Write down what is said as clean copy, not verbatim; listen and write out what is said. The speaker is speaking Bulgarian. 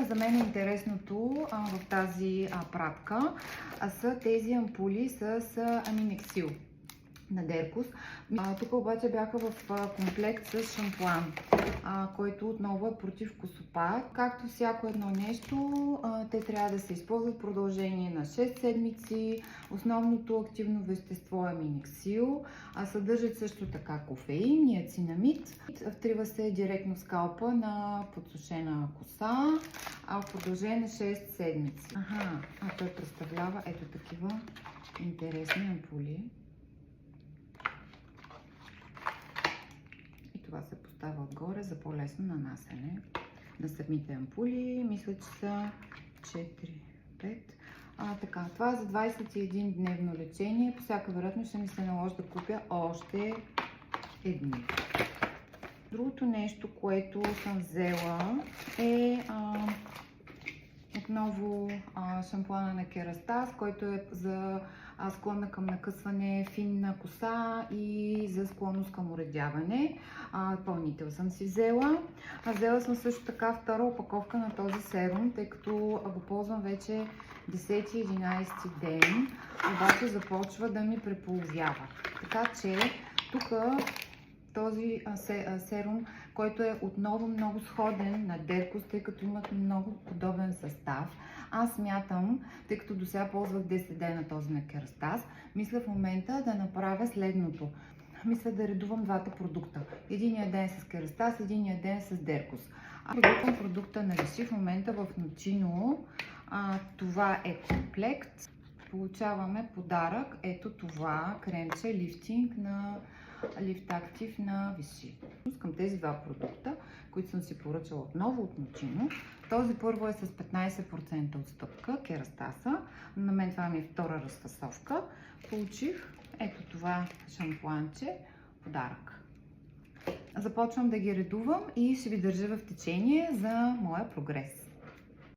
За мен е интересното в тази пратка са тези ампули с амимексил на Деркус. Тук обаче бяха в комплект с шампуан, който отново е против косопад. Както всяко едно нещо, те трябва да се използват в продължение на 6 седмици. Основното активно вещество е амимексил, съдържат също така кофеин, ниацинамид. Втрива се директно в скалпа на подсушена коса в продължение на 6 седмици. Той представлява ето такива интересни ампули. Това се поставя отгоре за по-лесно нанасене на самите ампули. Мисля, че са 4-5. Така, това е за 21-дневно лечение. По всяка вероятност ще ми се наложи да купя още едни. Другото нещо, което съм взела е отново шампуана на Керастас, който е за склонна към накъсване, финна коса и за склонност към оредяване. Пълнител съм си взела. Взела съм също така втора опаковка на този серум, тъй като го ползвам вече 10-11 ден, обаче започва да ми преполовява. Така че тук този серум, който е отново много сходен на Деркус, тъй като имат много подобен състав. Аз смятам, тъй като до сега ползвах 10 дена този на Керастас, мисля в момента да направя следното. Мисля да редувам двата продукта. Единия ден с Керастас, единия ден с Деркус. Продуктам продукта на Vichy в момента в Nocino. Това е комплект. Получаваме подарък. Ето това кремче лифтинг на Lift Active на Vichy. Към тези два продукта, които съм си поръчала отново от Nocino. Този първо е с 15% отстъпка, Керастаса. На мен това ми е втора разфасовка. Получих ето това шампуанче, подарък. Започвам да ги редувам и ще ви държа в течение за моя прогрес.